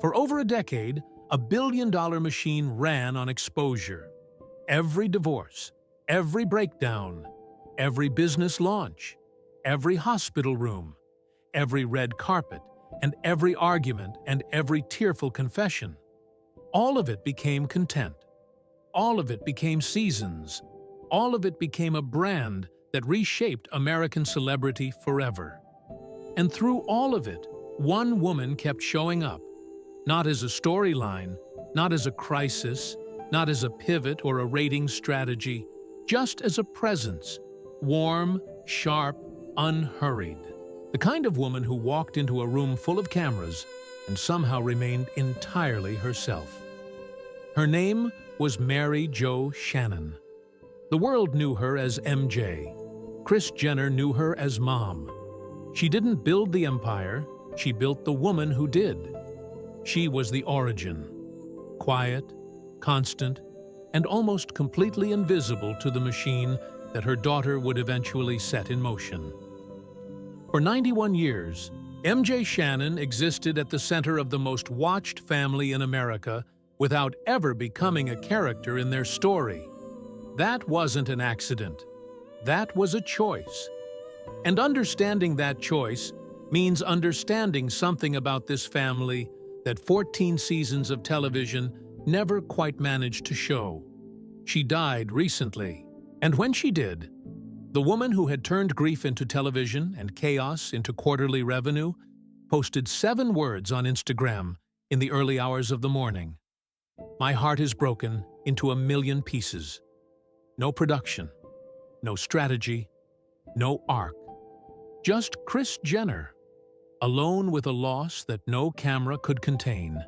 For over a decade, a billion-dollar machine ran on exposure. Every divorce, every breakdown, every business launch, every hospital room, every red carpet, and every argument and every tearful confession. All of it became content. All of it became seasons. All of it became a brand that reshaped American celebrity forever. And through all of it, one woman kept showing up, not as a storyline, not as a crisis, not as a pivot or a ratings strategy, just as a presence, warm, sharp, unhurried. The kind of woman who walked into a room full of cameras and somehow remained entirely herself. Her name was Jo Shannon. The world knew her as MJ. Kris Jenner knew her as Mom. She didn't build the empire, she built the woman who did. She was the origin. Quiet, constant, and almost completely invisible to the machine that her daughter would eventually set in motion. For 91 years, MJ Shannon existed at the center of the most watched family in America without ever becoming a character in their story. That wasn't an accident. That was a choice. And understanding that choice means understanding something about this family that 14 seasons of television never quite managed to show. She died recently, and when she did, the woman who had turned grief into television and chaos into quarterly revenue posted 7 words on Instagram in the early hours of the morning. "My heart is broken into a million pieces. No production, no strategy, no arc. Just Kris Jenner, alone with a loss that no camera could contain."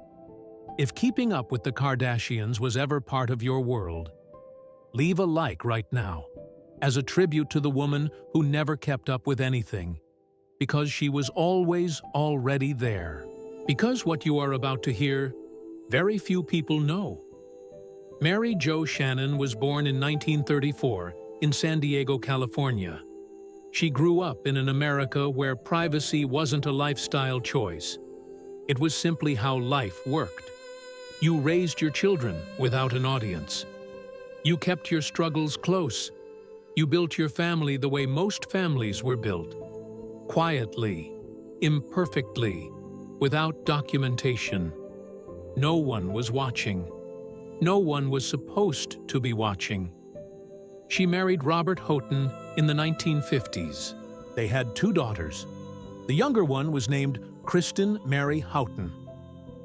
If keeping up with the Kardashians was ever part of your world, leave a like right now, as a tribute to the woman who never kept up with anything, because she was always already there. Because what you are about to hear, very few people know. Jo Shannon was born in 1934 in San Diego, California. She grew up in an America where privacy wasn't a lifestyle choice. It was simply how life worked. You raised your children without an audience. You kept your struggles close. You built your family the way most families were built. Quietly, imperfectly, without documentation. No one was watching. No one was supposed to be watching. She married Robert Houghton in the 1950s. They had 2 daughters. The younger one was named Kristen Mary Houghton.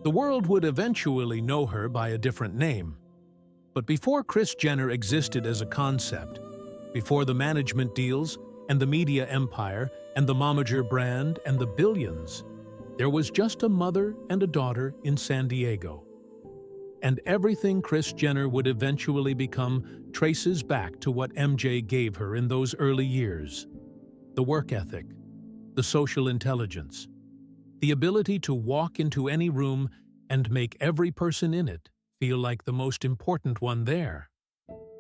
The world would eventually know her by a different name. But before Kris Jenner existed as a concept, before the management deals and the media empire and the momager brand and the billions, there was just a mother and a daughter in San Diego. And everything Kris Jenner would eventually become traces back to what MJ gave her in those early years. The work ethic, the social intelligence, the ability to walk into any room and make every person in it feel like the most important one there.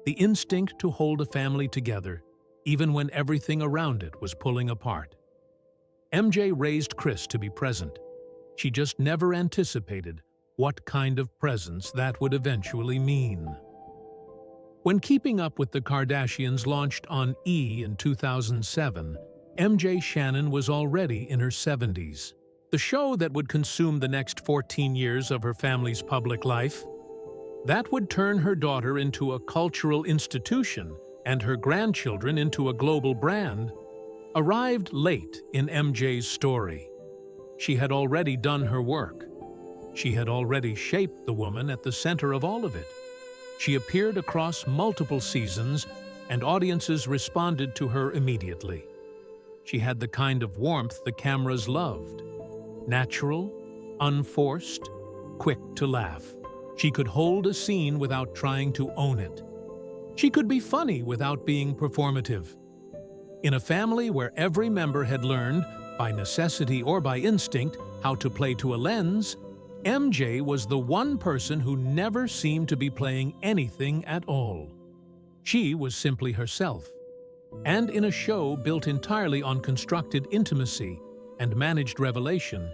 The instinct to hold a family together, even when everything around it was pulling apart. MJ raised Kris to be present. She just never anticipated what kind of presence that would eventually mean. When Keeping Up with the Kardashians launched on E! In 2007, MJ Shannon was already in her 70s. The show that would consume the next 14 years of her family's public life, that would turn her daughter into a cultural institution and her grandchildren into a global brand, arrived late in MJ's story. She had already done her work. She had already shaped the woman at the center of all of it. She appeared across multiple seasons, and audiences responded to her immediately. She had the kind of warmth the cameras loved. Natural, unforced, quick to laugh. She could hold a scene without trying to own it. She could be funny without being performative. In a family where every member had learned, by necessity or by instinct, how to play to a lens, MJ was the one person who never seemed to be playing anything at all. She was simply herself. And in a show built entirely on constructed intimacy and managed revelation,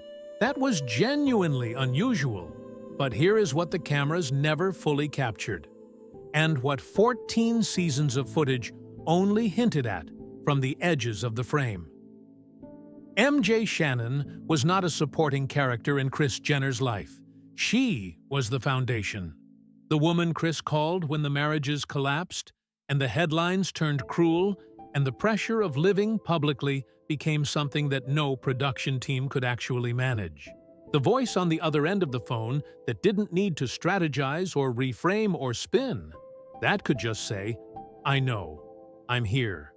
That was genuinely unusual. But here is what the cameras never fully captured, and what 14 seasons of footage only hinted at from the edges of the frame. Jo Shannon was not a supporting character in Kris Jenner's life. She was the foundation. The woman Kris called when the marriages collapsed, and the headlines turned cruel, and the pressure of living publicly became something that no production team could actually manage. The voice on the other end of the phone that didn't need to strategize or reframe or spin, that could just say, "I know, I'm here."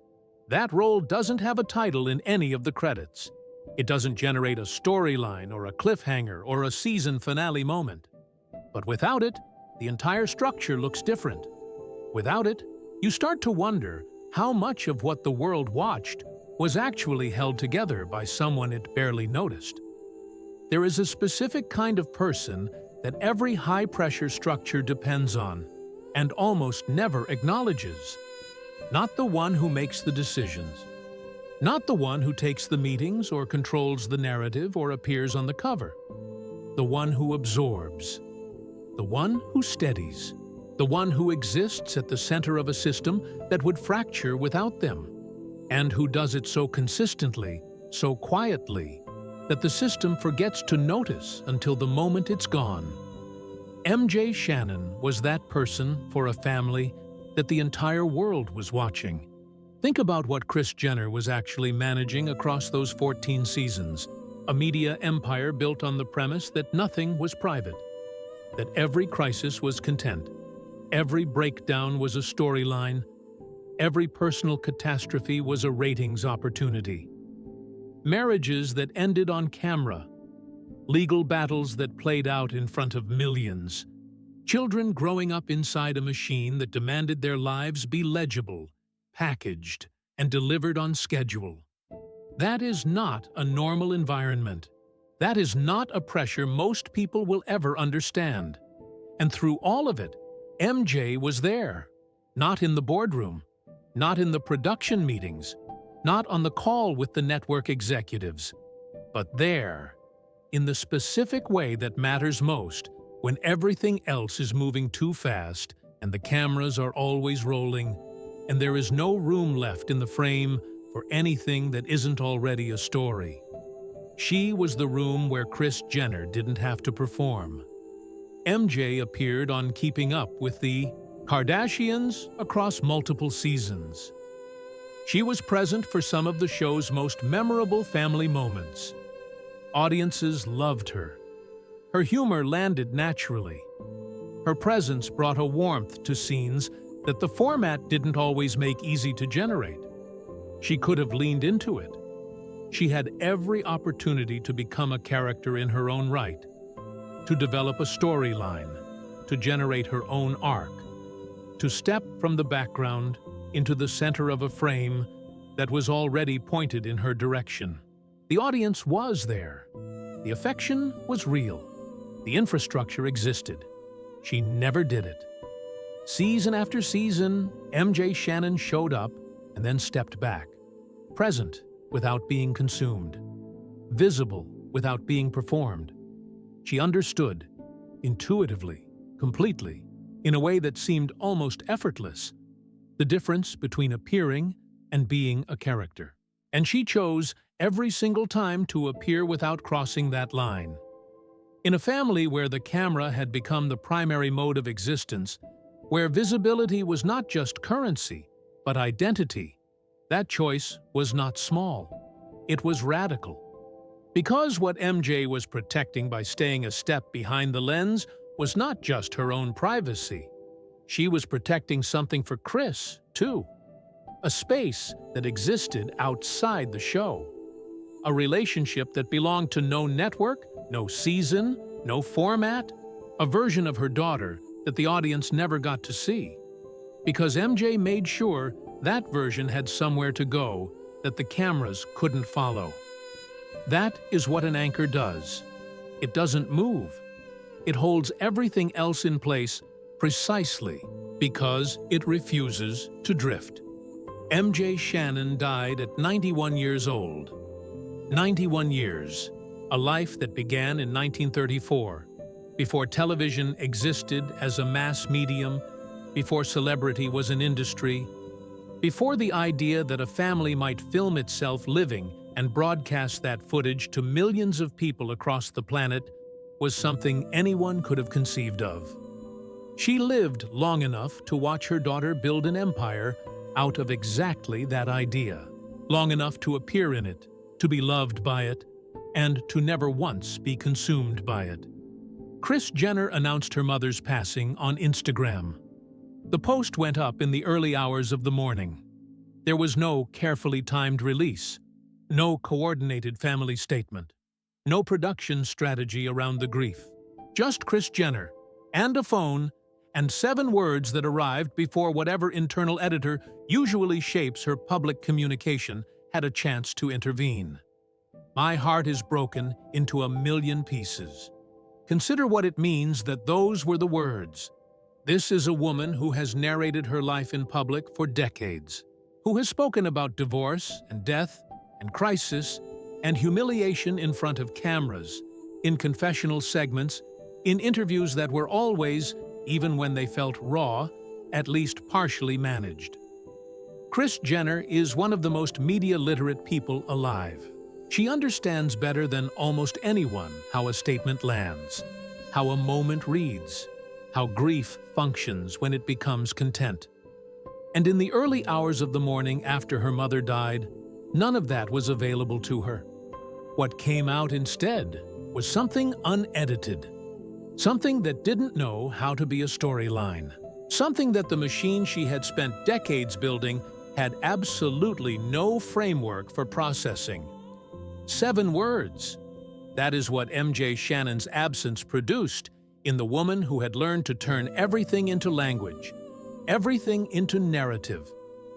That role doesn't have a title in any of the credits. It doesn't generate a storyline or a cliffhanger or a season finale moment. But without it, the entire structure looks different. Without it, you start to wonder how much of what the world watched was actually held together by someone it barely noticed. There is a specific kind of person that every high-pressure structure depends on and almost never acknowledges. Not the one who makes the decisions. Not the one who takes the meetings or controls the narrative or appears on the cover. The one who absorbs. The one who steadies. The one who exists at the center of a system that would fracture without them. And who does it so consistently, so quietly, that the system forgets to notice until the moment it's gone. Jo Shannon was that person for a family that the entire world was watching. Think about what Kris Jenner was actually managing across those 14 seasons, a media empire built on the premise that nothing was private, that every crisis was content, every breakdown was a storyline, every personal catastrophe was a ratings opportunity. Marriages that ended on camera, legal battles that played out in front of millions, children growing up inside a machine that demanded their lives be legible, packaged, and delivered on schedule. That is not a normal environment. That is not a pressure most people will ever understand. And through all of it, MJ was there, not in the boardroom, not in the production meetings, not on the call with the network executives, but there, in the specific way that matters most when everything else is moving too fast and the cameras are always rolling and there is no room left in the frame for anything that isn't already a story. She was the room where Kris Jenner didn't have to perform. MJ appeared on Keeping Up with the Kardashians across multiple seasons. She was present for some of the show's most memorable family moments. Audiences loved her. Her humor landed naturally. Her presence brought a warmth to scenes that the format didn't always make easy to generate. She could have leaned into it. She had every opportunity to become a character in her own right, to develop a storyline, to generate her own arc, to step from the background into the center of a frame that was already pointed in her direction. The audience was there. The affection was real. The infrastructure existed. She never did it. Season after season, Jo Shannon showed up and then stepped back, present without being consumed, visible without being performed. She understood, intuitively, completely, in a way that seemed almost effortless, the difference between appearing and being a character. And she chose every single time to appear without crossing that line. In a family where the camera had become the primary mode of existence, where visibility was not just currency, but identity, that choice was not small. It was radical. Because what MJ was protecting by staying a step behind the lens was not just her own privacy. She was protecting something for Kris, too. A space that existed outside the show. A relationship that belonged to no network, no season, no format. A version of her daughter that the audience never got to see. Because MJ made sure that version had somewhere to go that the cameras couldn't follow. That is what an anchor does. It doesn't move. It holds everything else in place precisely because it refuses to drift. Jo Shannon died at 91 years old. 91 years. a life that began in 1934, before television existed as a mass medium, before celebrity was an industry, before the idea that a family might film itself living and broadcast that footage to millions of people across the planet was something anyone could have conceived of. She lived long enough to watch her daughter build an empire out of exactly that idea, long enough to appear in it, to be loved by it, and to never once be consumed by it. Kris Jenner announced her mother's passing on Instagram. The post went up in the early hours of the morning. There was no carefully timed release, no coordinated family statement, no production strategy around the grief. Just Kris Jenner, and a phone, and 7 words that arrived before whatever internal editor usually shapes her public communication had a chance to intervene. My heart is broken into a million pieces. Consider what it means that those were the words. This is a woman who has narrated her life in public for decades, who has spoken about divorce and death and crisis and humiliation in front of cameras, in confessional segments, in interviews that were always, even when they felt raw, at least partially managed. Kris Jenner is one of the most media-literate people alive. She understands better than almost anyone how a statement lands, how a moment reads, how grief functions when it becomes content. And in the early hours of the morning after her mother died, none of that was available to her. What came out instead was something unedited, something that didn't know how to be a storyline, something that the machine she had spent decades building had absolutely no framework for processing. 7 words. That is what Jo Shannon's absence produced in the woman who had learned to turn everything into language, everything into narrative,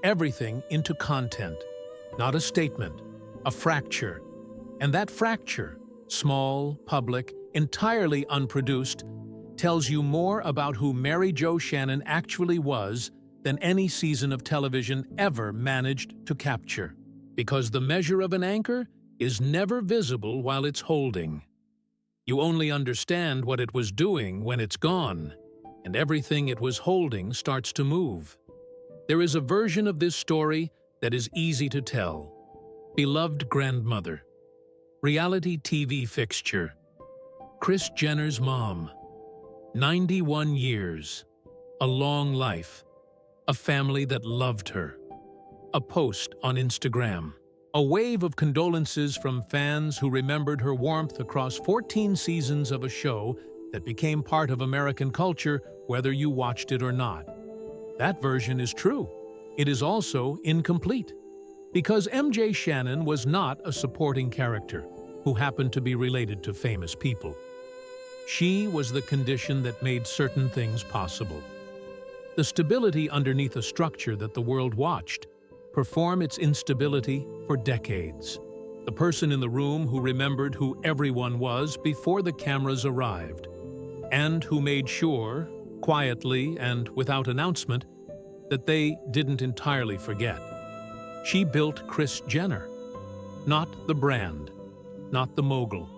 everything into content. Not a statement, a fracture. And that fracture, small, public, entirely unproduced, tells you more about who Jo Shannon actually was than any season of television ever managed to capture. Because the measure of an anchor is never visible while it's holding. You only understand what it was doing when it's gone, and everything it was holding starts to move. There is a version of this story that is easy to tell. Beloved grandmother, reality TV fixture, Kris Jenner's mom, 91 years, a long life, a family that loved her, a post on Instagram. A wave of condolences from fans who remembered her warmth across 14 seasons of a show that became part of American culture whether you watched it or not. That version is true. It is also incomplete. Because Jo Shannon was not a supporting character who happened to be related to famous people. She was the condition that made certain things possible. The stability underneath a structure that the world watched perform its instability for decades. The person in the room who remembered who everyone was before the cameras arrived, and who made sure, quietly and without announcement, that they didn't entirely forget. She built Kris Jenner. Not the brand, not the mogul,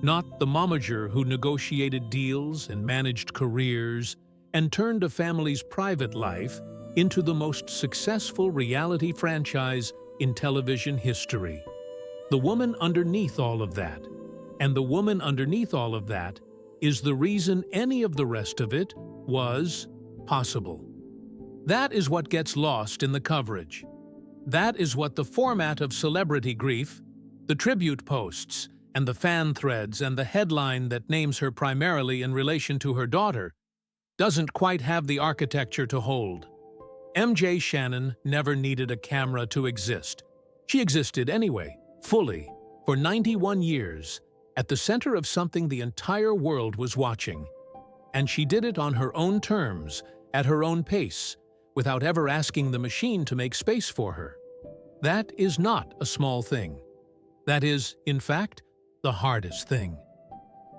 not the momager who negotiated deals and managed careers and turned a family's private life into the most successful reality franchise in television history. The woman underneath all of that, and the woman underneath all of that, is the reason any of the rest of it was possible. That is what gets lost in the coverage. That is what the format of celebrity grief, the tribute posts, and the fan threads and the headline that names her primarily in relation to her daughter, doesn't quite have the architecture to hold. Jo Shannon never needed a camera to exist. She existed anyway, fully, for 91 years, at the center of something the entire world was watching. And she did it on her own terms, at her own pace, without ever asking the machine to make space for her. That is not a small thing. That is, in fact, the hardest thing.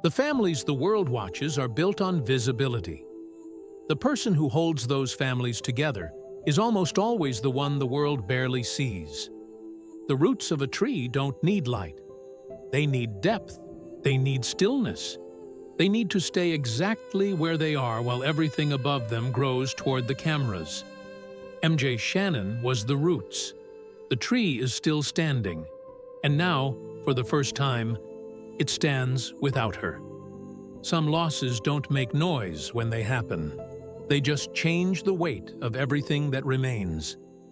The families the world watches are built on visibility. The person who holds those families together is almost always the one the world barely sees. The roots of a tree don't need light. They need depth. They need stillness. They need to stay exactly where they are while everything above them grows toward the cameras. Jo Shannon was the roots. The tree is still standing, and now, for the first time, it stands without her. Some losses don't make noise when they happen. They just change the weight of everything that remains.